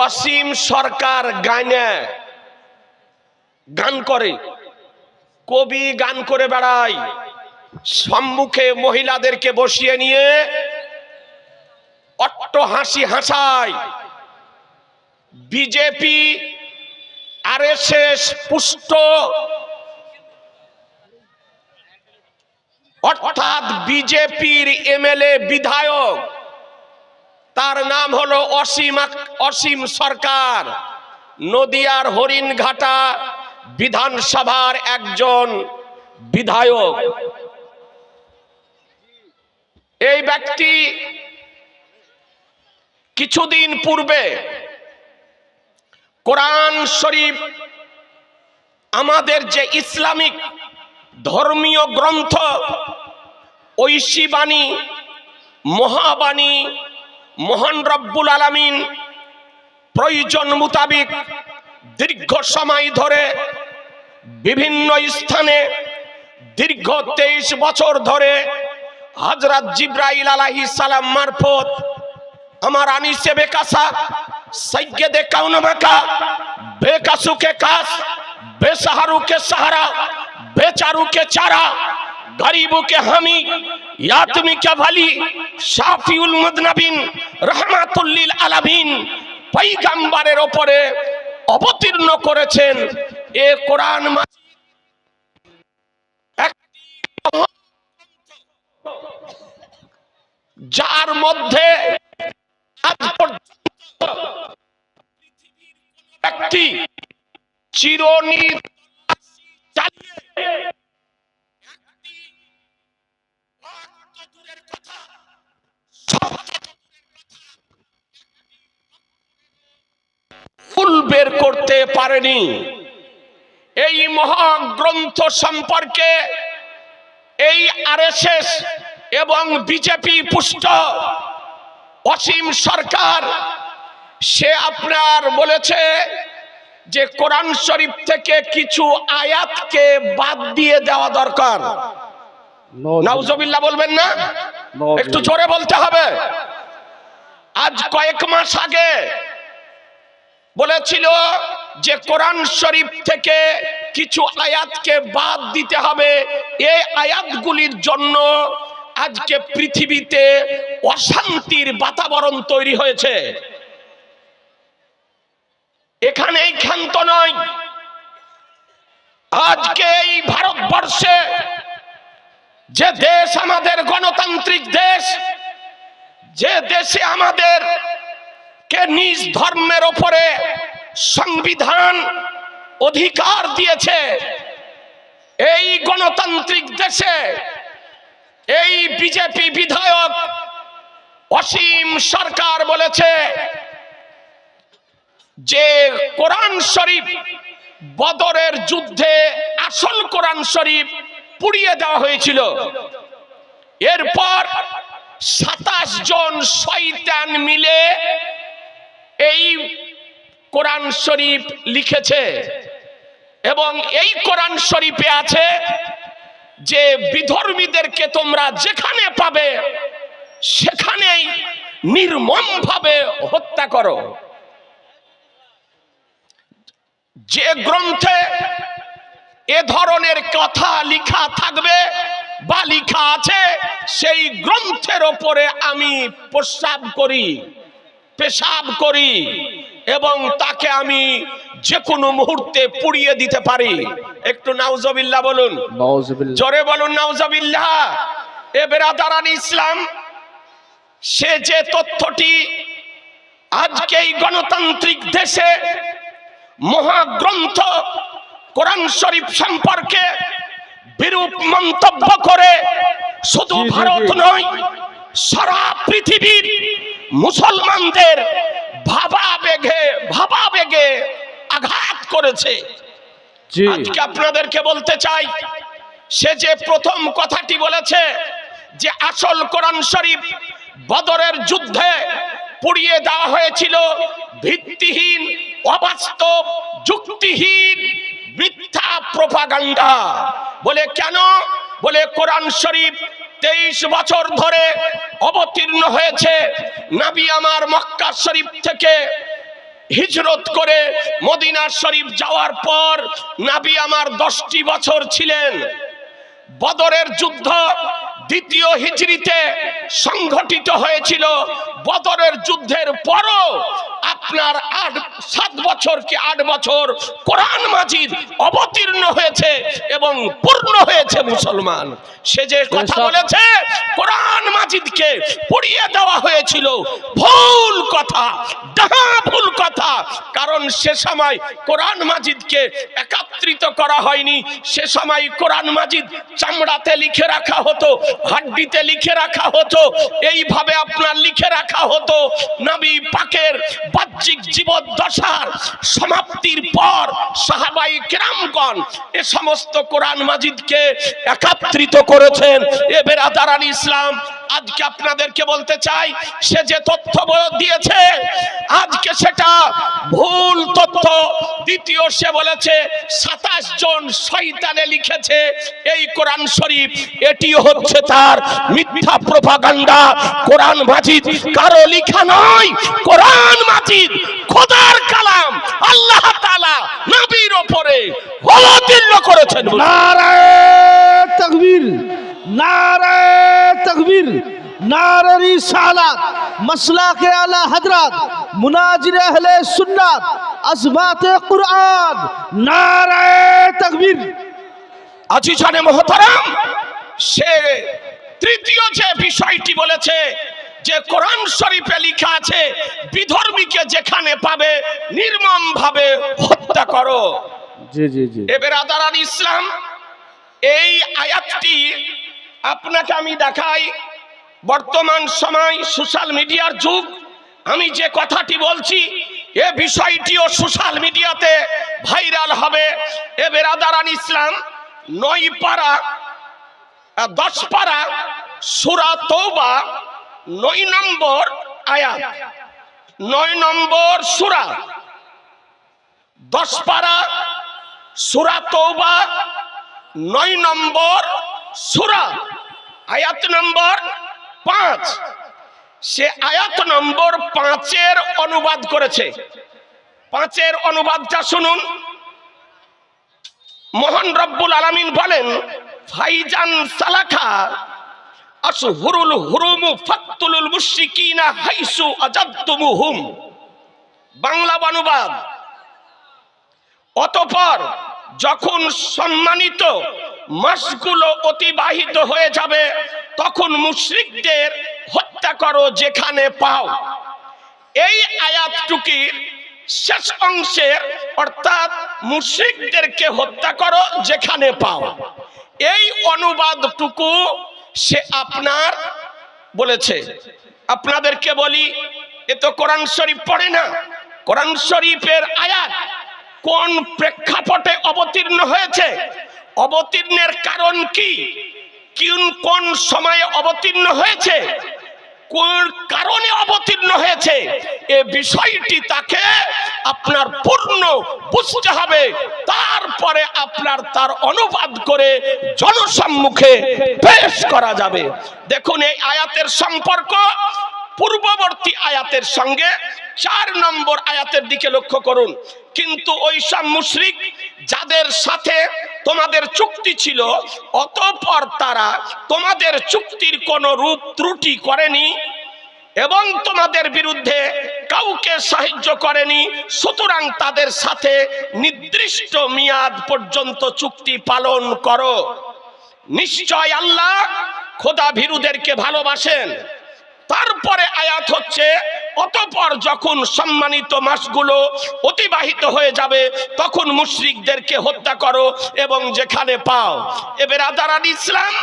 অসীম সরকার গানে গান করে, কবি গান করে বেড়ায়, সম্মুখে মহিলাদেরকে বসিয়ে নিয়ে অট্ট হাসি হাসায়। বিজেপি আরএসএস পুষ্ট অর্থাৎ বিজেপির এমএলএ বিধায়ক, তার নাম হলো অসীম সরকার, নদিয়ার হরিণঘাটা বিধানসভার একজন বিধায়ক। এই ব্যক্তি কিছুদিন পূর্বে কোরআন শরীফ, আমাদের যে ইসলামিক ধর্মীয় গ্রন্থ, ঐশী বাণী, মহাবাণী, মহান রব্বুল আলামিন প্রয়োজন মোতাবেক দীর্ঘ সময় ধরে বিভিন্ন স্থানে দীর্ঘ 23 বছর ধরে হযরত জিবরাইল আলাইহিস সালাম মারফত আমার আনিসে বেকাসা সৈয়দে কাউন মাকা বেকাসু কে কাস বেসাহারু কে সাহারা বেচারু কে চারা গরিবু কে হামি ইয়াতমি কে ভালি শাফিউল মুদনাবিন রহমাতুল লিল আলামিন পয়গম্বরের উপরে অবতীর্ণ করেছেন। এ কোরআন যার মধ্যে আজ পর্যন্ত ব্যক্তি চিরনির চালিয়ে ফুল বের করতে পারেনি। এই মহাগ্রন্থ সম্পর্কে এই আরএসএস এবং বিজেপি পুষ্ট অসীম সরকার, সে আপনার বলেছে যে কোরআন শরীফ থেকে কিছু আয়াতকে বাদ দিয়ে দেওয়া দরকার। নাউজুবিল্লাহ বলবেন না? একটু জোরে বলতে হবে। আজ কয়েক মাস আগে বলেছিল যে কোরআন শরীফ থেকে কিছু আয়াতকে বাদ দিতে হবে। এই আয়াতগুলির জন্য আজকে পৃথিবীতে অশান্তির বাতাবরণ তৈরি হয়েছে। এখানেই ক্ষান্ত নয়, আজকে এই ভারতবর্ষে যে দেশ আমাদের গণতান্ত্রিক দেশ, যে দেশে আমাদের কে নিজ ধর্মের উপরে সংবিধান অধিকার দিয়েছে, এই গণতান্ত্রিক দেশে এই বিজেপি বিধায়ক অসীম সরকার বলেছে যে কোরআন শরীফ বদরের যুদ্ধে আসল কোরআন শরীফ পুড়িয়ে দেওয়া হয়েছিল। এরপর 27 জন শয়তান মিলে এই কোরআন শরীফ লিখেছে এবং এই কোরআন শরীফে আছে যে বিধর্মীদেরকে তোমরা যেখানে পাবে সেখানেই নির্মমভাবে হত্যা করো। যে গ্রন্থে এ ধরনের কথা লেখা থাকবে বা লেখা আছে, সেই গ্রন্থের ওপরে আমি পেশাব করি এবং তাকে আমি যে কোনো মুহূর্তে পুড়িয়ে দিতে পারি। একটু নাউজুবিল্লাহ বলুন, জোরে বলুন নাউজুবিল্লাহ। এ বেরাদারান ইসলাম, সে যে তথ্যটি আজকে এই গণতান্ত্রিক দেশে মহাগ্রন্থ কোরআন শরীফ সম্পর্কে বিরূপ মন্তব্য করে শুধু ভারত নয়, সারা পৃথিবীর মুসলমানদের ভাবাবেগে আঘাত করেছে। আজকে আপনাদেরকে বলতে চাই, সে যে প্রথম কথাটি বলেছে যে আসল কোরআন শরীফ বদরের যুদ্ধে পুড়িয়ে দেওয়া হয়েছিল, ভিত্তিহীন, অবাস্তব, যুক্তিহীন, মিথ্যা প্রোপাগান্ডা। বলে কেন? বলে কোরআন শরীফ 23 বছর ধরে অবতীর্ণ হয়েছে। নবী আমার মক্কা শরীফ থেকে হিজরত করে মদিনা শরীফ যাওয়ার পর নবী আমার 10টি বছর ছিলেন। বদরের যুদ্ধ দ্বিতীয় হিজরিতে সংঘটিত হয়েছিল। বদরের যুদ্ধের পরও আপনার 7 বছর কি 8 বছর কোরআন মাজিদ অবতীর্ণ হয়েছে এবং পূর্ণ হয়েছে মুসলমান। সে যে কথা বলেছে কোরআন মাজিদকে পুড়িয়ে দেওয়া হয়েছিল, ভুল কথা, ডাহা ভুল কথা। কারণ সে সময় কোরআন মাজিদকে একত্রিত করা হয়নি। সে সময় কোরআন মাজিদ চামড়াতে লিখে রাখা হতো, হাড্ডিতে লিখে রাখা হতো, এইভাবে আপনার লিখে রাখা হতো। নবী পাকের বাহ্যিক জীবদ্দশার সমাপ্তির পর সাহাবায়ে কেরামগণ এ সমস্ত কোরআন মাজিদকে একত্রিত করেছেন। এ বেরাদারান ইসলাম, আজকে আপনাদেরকে বলতে চাই, সে যে তথ্য দিয়েছে আজকে সেটা ভুল তথ্য। দ্বিতীয়, সে বলেছে 27 জন শয়তানে লিখেছে এই কোরআন শরীফ, এটি হচ্ছে তার মিথ্যা প্রপাগান্ডা। কোরআন মাজিদ কারো লেখা নয়, কোরআন মাজিদ খোদার কালাম, আল্লাহ তাআলা নবীর উপরে অবতীর্ণ করেছেন। নারায়ে তাকবীর, নারায়ে তাকবীর, নারে রিসালাত, মাসলাকে আলা হযরত, মুনাজির আহলে সুন্নাত, আজমাতে কুরআন, নারায়ে তাকবীর। আজিজানে মুহতারাম, সে তৃতীয় যে বিষয়টি বলেছে যে কোরআন শরীফে লেখা আছে বিধর্মীকে যেখানে পাবে নির্মম ভাবে হত্যা করো। জি জি জি। এ বেরাদারান ইসলাম, এই আয়াতটি আপনাকে আমি দেখাই। বর্তমান সময় সোশ্যাল মিডিয়ার যুগ। আমি যে কথাটি বলছি এ বিষয়টিও সোশ্যাল মিডিয়াতে ভাইরাল হবে। এ বেরাদারান ইসলাম, 9 পারা 10 পারা সূরা তওবা 9 নম্বর আয়াত, 9 নম্বর সূরা, 10 পারা সূরা তওবা 9 নম্বর সূরা, আয়াত নম্বর 5। সে আয়াত নম্বর 5-এর অনুবাদ করেছে। 5-এর অনুবাদটা শুনুন। মহান রব্বুল আলামিন বলেন, ফাইজান সালাখা আশহুরুল হুরুম ফাকতুলুল মুশরিকিনা হাইসু আজাদতুমুহুম। বাংলা অনুবাদ, অতঃপর যখন সম্মানিত মাসগুলো অতিবাহিত হয়ে যাবে তখন মুশরিকদের হত্যা করো যেখানে পাও। এই আয়াতটুকির শেষ অংশের অর্থাৎ মুশরিকদেরকে হত্যা করো যেখানে পাও, এই অনুবাদটুকু সে আপনার বলেছে। আপনাদেরকে বলি, এ তো কোরআন শরীফ পড়ে না। কোরআন শরীফের আয়াত কোন প্রেক্ষাপটে অবতীর্ণ হয়েছে, অবতীর্ণের কারণ কি, কোন সময়ে অবতীর্ণ হয়েছে, কোন কারণে অবতীর্ণ হয়েছে, এই বিষয়টি তাকে আপনার পূর্ণ বুঝতে হবে। তারপরে আপনার তার অনুবাদ করে জনসম্মুখে পেশ করা যাবে। দেখুন, এই আয়াতের সম্পর্ক পূর্ববর্তী আয়াতের সঙ্গে 4 নম্বর আয়াতের দিকে লক্ষ্য করুন। কিন্তু ওই সব মুশরিক যাদের সাথে তোমাদের চুক্তি ছিল, অতঃপর তারা তোমাদের চুক্তির কোনো রূপ ত্রুটি করেনি এবং তোমাদের বিরুদ্ধে কাউকে সাহায্য করেনি। সুতরাং তাদের সাথে নির্দিষ্ট মেয়াদ পর্যন্ত চুক্তি পালন করো। নিশ্চয় আল্লাহ খোদা ভীরুদেরকে ভালোবাসেন। তারপরে আয়াত হচ্ছে, অতঃপর যখন সম্মানিত মাসগুলো অতিবাহিত হয়ে যাবে তখন মুশরিকদেরকে হত্যা করো এবং যেখানে পাও। এ বেরাদারান ইসলাম,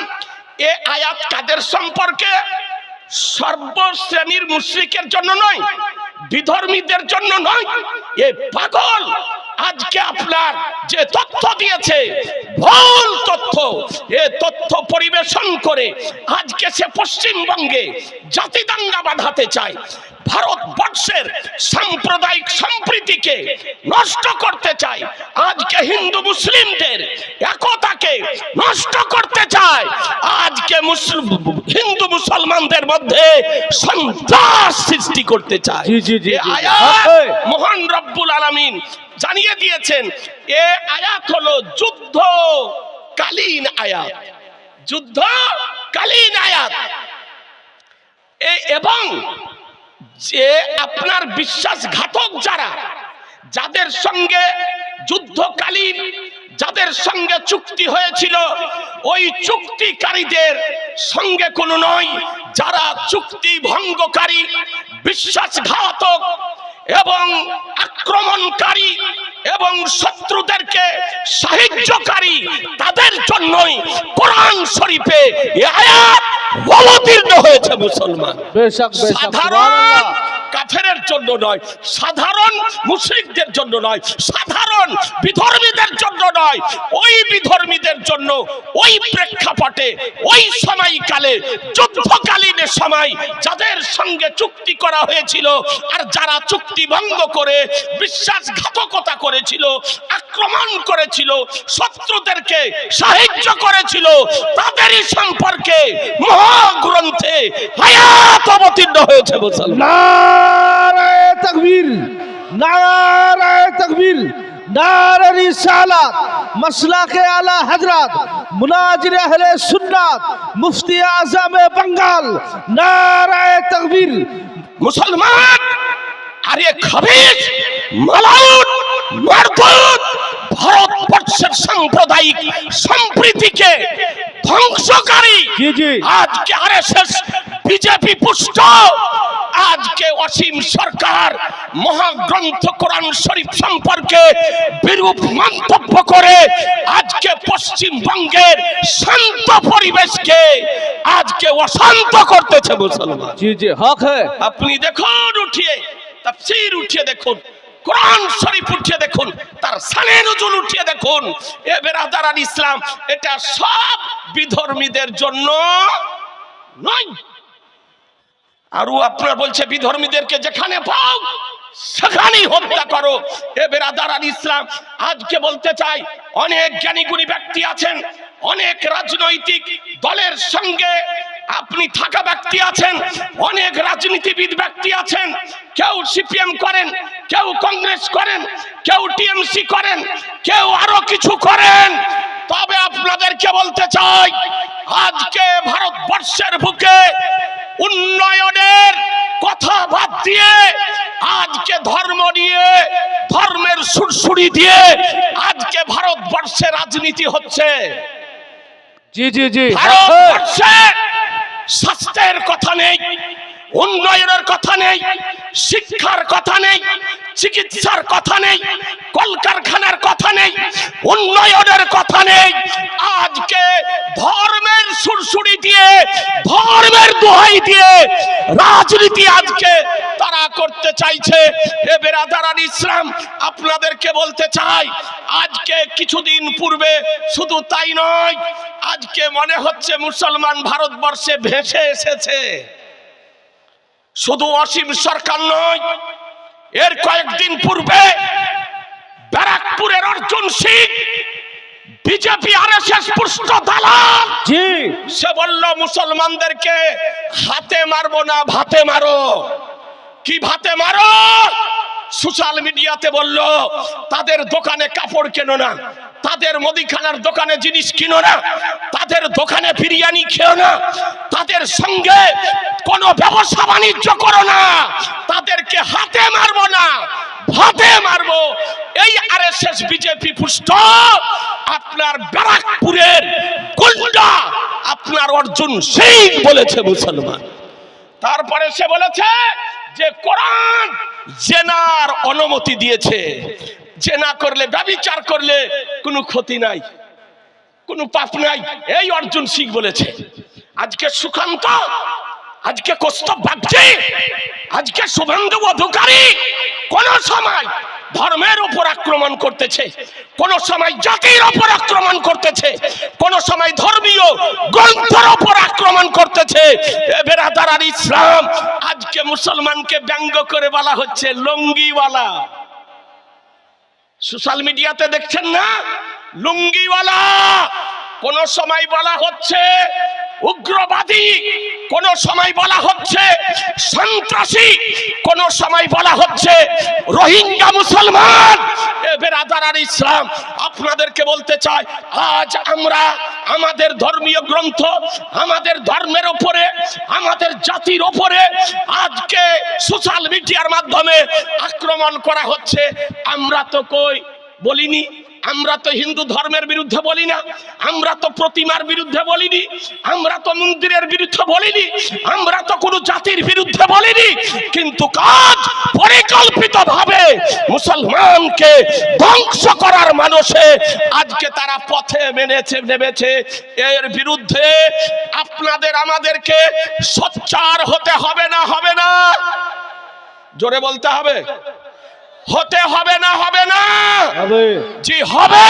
এ আয়াত কাদের সম্পর্কে? সর্বশ্রেণীর মুশরিকের জন্য নয়, বিধর্মীদের জন্য নয়। এ পাগল আজকে আপনার যে তথ্য দিয়েছে ভুল তথ্য, এ তথ্য পরিবেশন করে আজকে সে পশ্চিমবঙ্গে জাতি দাঙ্গা বাঁধাতে চায়, ভারতবর্ষের সাম্প্রদায়িক সম্প্রীতিকে নষ্ট করতে চায়, আজকে হিন্দু মুসলিমদের একতাকে নষ্ট করতে চায়, আজকে হিন্দু মুসলমানদের মধ্যে সন্ত্রাস সৃষ্টি করতে চায়। এই আয়াত মহান রব্বুল আলামিন জানিয়ে দিয়েছেন। এ আয়াত হলো যুদ্ধকালীন আয়াত, যুদ্ধকালীন আয়াত। এবং যে আপনার বিশ্বাসঘাতক যারা, যাদের সঙ্গে যুদ্ধকালীন যাদের সঙ্গে চুক্তি হয়েছিল, ওই চুক্তিকারীদের সঙ্গে কোনো নয়, যারা চুক্তি ভঙ্গকারী, বিশ্বাসঘাতক এবং আক্রমণকারী এবং শত্রুদেরকে সাহায্যকারী, তাদের জন্যই কোরআন শরীফে এই আয়াত অবতীর্ণ হয়েছে। মুসলমান সাধারণ কাফেরের জন্য নয়, সাধারণ মুশরিকদের জন্য নয়, সাধারণ বিধর্মীদের জন্য নয়, ওই বিধর্মীদের জন্য ওই প্রেক্ষাপটে ওই সময়কালে যুদ্ধকালীনের সময় যাদের সঙ্গে চুক্তি করা হয়েছিল আর যারা চুক্তি ভঙ্গ করে বিশ্বাসঘাতকতা করেছিল, আক্রমণ করেছিল, শত্রুদেরকে সাহায্য করেছিল, তাদেরই সম্পর্কে মহাগ্রন্থে আয়াত অবতীর্ণ হয়েছে। নারায়ে তাকবীর, নারায়ে তাকবীর, নারে রিসালাত, মাসলাকে আলা হযরত, মুনাজির আহলে সুন্নাত, মুফতি আজম বাঙ্গাল, নারায়ে তাকবীর। মুসলমান আর এ খবীস মালাউন মারদুদ ভারতবর্ষের সাম্প্রদায়িক সম্প্রীতিকে ধ্বংসকারী, আজকে আরএসএস বিজেপি পুষ্ট, আজকে অসীম সরকার মহাগ্রন্থ কোরআন শরীফ সম্পর্কে বিরূপ মন্তব্য করে আজকে পশ্চিমবঙ্গের শান্ত পরিবেশকে আজকে অশান্ত করতেছে। মুসলমান জি জি হক হ্যায়। আপনি দেখুন, উঠিয়ে তাফসীর উঠিয়ে দেখুন, কোরআন শরীফ উঠিয়ে দেখুন, তার শানে নুজুল উঠিয়ে দেখুন। এ বেরাদারান ইসলাম, এটা সব বিধর্মীদের জন্য নয়। আরো আপনার বলছে বিধর্মীদেরকে যেখানে পাও সেখানেই হত্যা করো। এ বেরাদারান ইসলাম, আজকে বলতে চাই, অনেক জ্ঞানীগুণী ব্যক্তি আছেন, অনেক রাজনৈতিক দলের সঙ্গে আপনি থাকা ব্যক্তি আছেন, অনেক রাজনীতিবিদ ব্যক্তি আছেন, কেউ সিপিএম করেন, কেউ কংগ্রেস করেন, কেউ টিএমসি করেন, কেউ আরো কিছু করেন। তবে আপনাদেরকে বলতে চাই, আজকে ভারতবর্ষের বুকে উন্নয়নের কথা বাদ দিয়ে আজকে ধর্ম নিয়ে, ধর্মের সুরসুরি দিয়ে আজকে ভারতবর্ষে রাজনীতি হচ্ছে। জি জি জি ভারতবর্ষে স্বাস্থ্যের কথা নেই, উন্নয়নের কথা নেই, শিক্ষার কথা নেই, চিকিৎসার কথা নেই, কলকারখানার কথা নেই, উন্নয়নের কথা নেই। আজকে ধর্মের সুরসুরি দিয়ে, ধর্মের দোহাই দিয়ে রাজনীতি আজকে তারা করতে চাইছে। এ বেরাদারান ইসলাম, আপনাদেরকে বলতে চাই, আজকে কিছুদিন পূর্বে শুধু তাই নয়, আজকে মনে হচ্ছে মুসলমান ভারতবর্ষে ভেসে এসেছে। শুধু অসীম সরকার নয়, এর কয়েকদিন পূর্বে ব্যারাকপুরের অর্জুন সিং, বিজেপি আরএসএস পুষ্ট দালাল, জি, সে বলল মুসলমানদেরকে হাতে মারবো না, ভাতে মারো। কি ভাতে মারো? সোশ্যাল মিডিয়াতে বলল তাদের দোকানে কাপড় কেনো না, তাদের মুদিখানার দোকানে জিনিস কিনো না, তাদের দোকানে বিরিয়ানি খেও না, তাদের সঙ্গে কোনো ব্যবসা বাণিজ্য করো না, তাদেরকে হাতে মারবো না, ভাতে মারবো। এই আরএসএস বিজেপি পুষ্ট আপনার ব্যারাকপুরের গুন্ডা আপনার অর্জুন সিং বলেছে মুসলমান। তারপরে সে বলেছে যে কোরআন জেনার অনুমতি দিয়েছে, জেনা করলে, ব্যভিচার করলে কোনো ক্ষতি নাই, কোনো পাপ নাই, এই অর্জুন সিং বলেছে। আজকে সুকান্ত, আজকে কৌস্তব বাগচি, আজকে শুভেন্দু অধিকারী কোন সময় ধর্মের উপর আক্রমণ করতেছে, কোন সময় জাতির উপর আক্রমণ করতেছে, কোন সময় ধর্মীয় গ্রন্থের উপর আক্রমণ করতেছে। বেরাদার ইসলাম, আজকে মুসলমানকে ব্যঙ্গ করে বলা হচ্ছে লুঙ্গিওয়ালা। সোশ্যাল মিডিয়াতে দেখছেন না, লুঙ্গিওয়ালা। কোন সময় বলা হচ্ছে উগ্রবাদী, কোন সময় বলা হচ্ছে সন্ত্রাসী, কোন সময় বলা হচ্ছে রোহিঙ্গা মুসলমান। বেরাদার ইসলাম, আপনাদেরকে বলতে চাই, আজ আমরা আমাদের ধর্মীয় গ্রন্থ, আমাদের ধর্মের উপরে, আমাদের জাতির উপরে আজকে সোশ্যাল মিডিয়ার মাধ্যমে আক্রমণ করা হচ্ছে। আমরা তো কই বলিনি, আমরা তো হিন্দু ধর্মের বিরুদ্ধে বলি না, আমরা তো প্রতিমার বিরুদ্ধে বলিনি, আমরা তো মন্দিরের বিরুদ্ধে বলিনি, আমরা তো কোনো জাতির বিরুদ্ধে বলিনি, কিন্তু কাজ পরিকল্পিতভাবে মুসলমানকে ধ্বংস করার মানুষে আজকে তারা পথে নেমেছে। এর বিরুদ্ধে আপনাদের আমাদেরকে সোচ্চার হতে হবে না? হবে না? জোরে বলতে হবে। হতে হবে না? হবে না? জি হবে।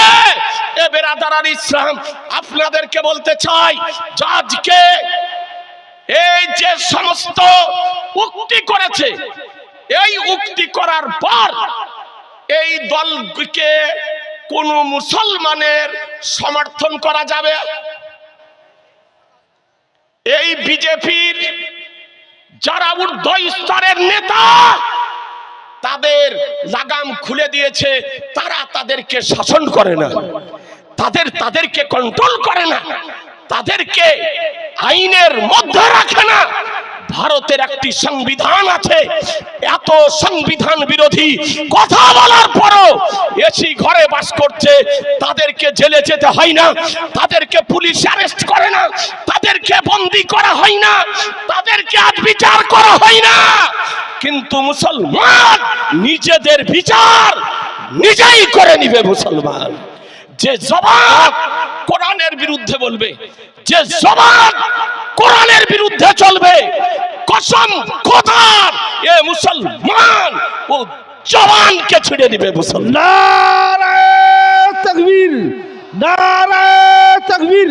এ বেরাদার ইসলাম, আপনাদেরকে বলতে চাই, আজকে এই যে সমস্ত উক্তি করেছে, এই উক্তি করার পর এই দলকে কোন মুসলমানের সমর্থন করা যাবে? এই বিজেপির যারা ঊর্ধ্ব স্তরের নেতা, তাদের লাগাম খুলে দিয়েছে, তারা তাদেরকে শাসন করে না, তাদেরকে কন্ট্রোল করে না, তাদেরকে আইনের মধ্যে রাখে না। ভারতের একটি সংবিধান আছে, এত সংবিধান বিরোধী কথা বলার পরও এসি ঘরে বাস করছে, তাদেরকে জেলে যেতে হয় না, তাদেরকে পুলিশ অ্যারেস্ট করে না, তাদেরকে বন্দী করা হয় না, তাদেরকে আজ বিচার করা হয় না। কিন্তু মুসলমান নিজেদের বিচার নিজেই করে নিবে। মুসলমান যে জবান কোরআনের বিরুদ্ধে বলবে, যে জবান কোরআনের বিরুদ্ধে চলবে, কসম খোদার, এ মুসলমান ও জবানকে ছিঁড়ে দিবে। মুসলমান নারায়ে তাকবীর, নারায়ে তাকবীর,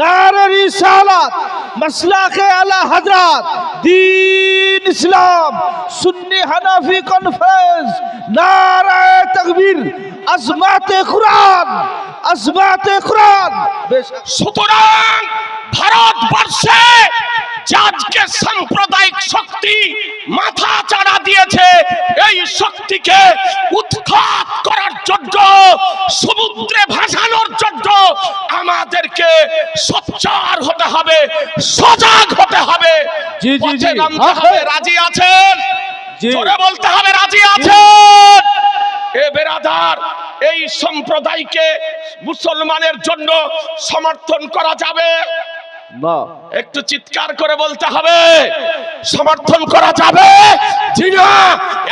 নারে রিসালাত, মাসলাকে আলা হযরত, দ্বীন ইসলাম, সুন্নি হানাফি কনফারেন্স, নারায়ে তাকবীর, আজমাতে কুরআন, আজমাতে কুরআন। সুতরাং ভারতবর্ষে আজকে সাম্প্রদায়িক শক্তি মাথা চাড়া দিয়েছে, এই শক্তিকে উৎখাত করার জন্য, সমুদ্রে ভাসানোর জন্য আমাদেরকে সোচ্চার হতে হবে, সজাগ হতে হবে। জি জি জি, রাজি আছেন? জোরে বলতে হবে, রাজি আছেন? এ বেরাদার, এই সম্প্রদায়কে মুসলমানের জন্য সমর্থন করা যাবে না? একটু চিৎকার করে বলতে হবে, সমর্থন করা যাবে জি না?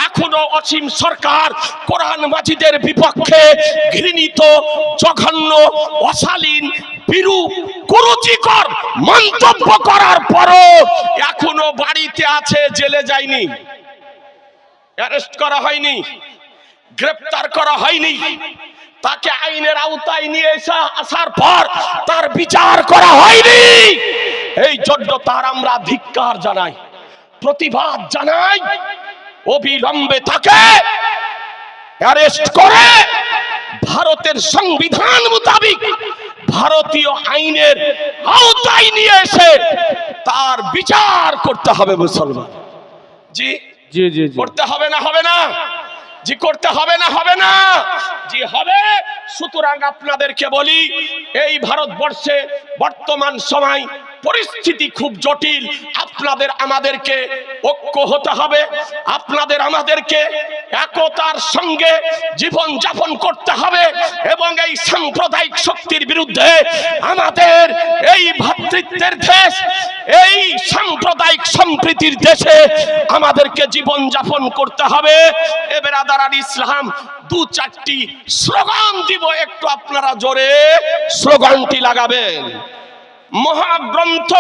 এখনো অসীম সরকার কোরআন মাজিদের বিপক্ষে ঘৃণিত, জঘন্য, অশালীন, বিরূপ, কুরুচিকর মন্তব্য করার পরও এখনো বাড়িতে আছে, জেলে যায়নি, অ্যারেস্ট করা হয়নি, গ্রেফতার করা হয়নি, তাকে আইনের আওতায় নিয়ে আসার পর তার বিচার করা হয়নি। এই জন্য তার আমরা ধিক্কার জানাই, প্রতিবাদ জানাই। অবিলম্বে তাকে অ্যারেস্ট করে ভারতের সংবিধান মোতাবেক, ভারতীয় আইনের আওতায় নিয়ে এসে তার বিচার করতে হবে। মুসলমান জি জি জি, করতে হবে না? হবে না? জি করতে হবে না? হবে না? জি হবে। সুতরাং আপনাদেরকে বলি, এই ভারতবর্ষে বর্তমান সময় পরিস্থিতি খুব জটিল। আপনাদের আমাদেরকে ঐক্য হতে হবে, আপনাদের আমাদেরকে একতার সঙ্গে জীবন যাপন করতে হবে, এবং এই সাম্প্রদায়িক শক্তির বিরুদ্ধে আমাদের এই ভ্রাতৃত্বের দেশ, এই সাম্প্রদায়িক সম্প্রীতির দেশে আমাদেরকে জীবন যাপন করতে হবে। এ বেরাদার ইসলাম, দু চারটি স্লোগান দিব, একটু আপনারা জোরে স্লোগানটি লাগাবেন। মহাগ্রন্থ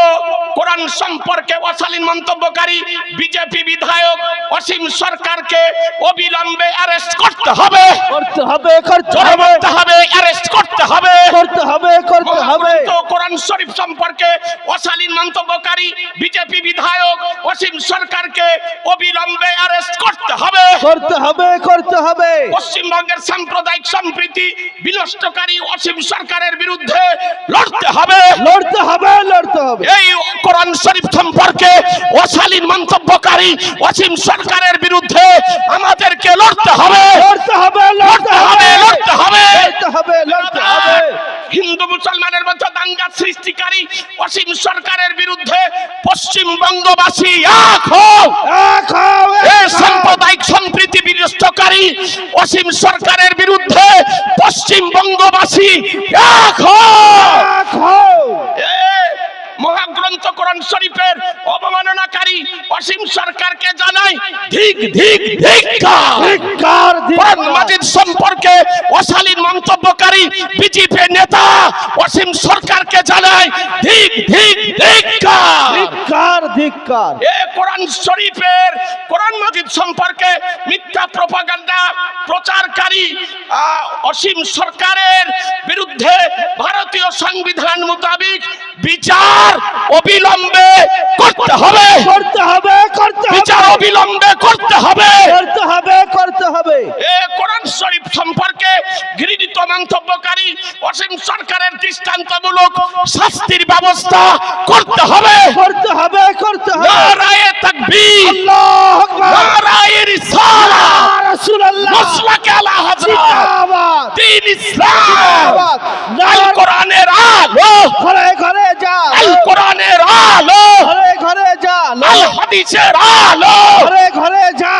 কোরআন সম্পর্কে অশালীন মন্তব্যকারী বিজেপি বিধায়ক অসীম সরকারকে অবিলম্বে অ্যারেস্ট করতে হবে, করতে হবে, করতে জোরে হবে, বলতে হবে, অ্যারেস্ট করতে হবে। করতে হবে, করতে হবে, মহাগ্রন্থ কোরআন শরীফ সম্পর্কে অশালীন মন্তব্যকারী বিজেপি বিধায়ক অসীম সরকারকে অবিলম্বে অ্যারেস্ট করতে হবে। করতে হবে, করতে হবে। পশ্চিমবঙ্গের সাম্প্রদায়িক সম্প্রীতি বিনষ্টকারী অসীম সরকারের বিরুদ্ধে লড়তে হবে, লড়তে হবে, লড়তে হবে। এই কোরআন শরীফ সম্পর্কে অশালীন মন্তব্যকারী অসীম সরকারের বিরুদ্ধে আমাদেরকে লড়তে হবে, লড়তে হবে, লড়তে হবে, লড়তে হবে। লড়তে হবে, লড়তে হবে। হিন্দু মুসলমানের মধ্যে দাঙ্গা সৃষ্টিকারী অসীম সরকারের বিরুদ্ধে পশ্চিমবঙ্গবাসী এক হও। এক হও, এই এক হও। সাম্প্রদায়িক সম্প্রীতি বিনষ্টকারী অসীম সরকারের বিরুদ্ধে পশ্চিমবঙ্গবাসী এক হও। এক হও। মহাগ্রন্থ কোরআন শরীফের অবমাননাকারী অসীম সরকারকে জানাই ধিক ধিক ধিক্কার। ধিক্কার, কোরআন ধিক্কার। মাজিদ সম্পর্কে অশালীন মন্তব্যকারী বিজেপি নেতা অসীম সরকারকে জানাই ধিক ধিক ধিক্কার। ধিক্কার, ধিক্কার। এ কোরআন শরীফের কোরআন মাজিদ সম্পর্কে মিথ্যা প্রপাগান্ডা প্রচারকারী অসীম সরকারের বিরুদ্ধে ভারতীয় সংবিধান মোতাবেক বিচার অবিলম্বে করতে হবে, করতে হবে, করতে হবে, বিচার অবিলম্বে করতে হবে। করতে হবে, করতে হবে। এ কোরআন শরীফ সম্পর্কে ঘৃণিত মন্তব্যকারী অসীম সরকারের দৃষ্টান্তমূলক শাস্তির ব্যবস্থা করতে হবে, করতে হবে, করতে হবে। নারায়ে তাকবীর, আল্লাহু আকবার। নারায়ে রিসালাহ, ইয়া রাসূলুল্লাহ। মাসলাকে আলা হযরত, জিন্দাবাদ, দ্বীন ইসলাম, জিন্দাবাদ। আল কোরআনের আলো, ঘরে ঘরে যা, আল কোরআনের আলো, ঘরে ঘরে যা, আল হাদিসের আলো। ঘরে ঘরে যা।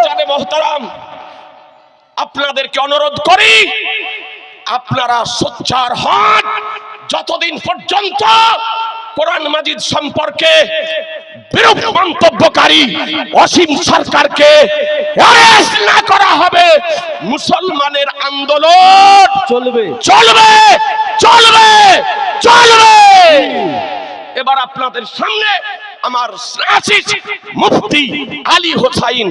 জানে মোহতারাম, আপনাদেরকে অনুরোধ করি আপনারা সোচ্চার হন। যতদিন পর্যন্ত কোরআন মাজিদ সম্পর্কে বিরূপ মন্তব্যকারী অসীম সরকারকে অ্যারেস্ট না করা হবে, মুসলমানের আন্দোলন চলবে, চলবে, চলবে, চলবে। এবার আপনাদের সামনে আমার মুফতি আলী হোসাইন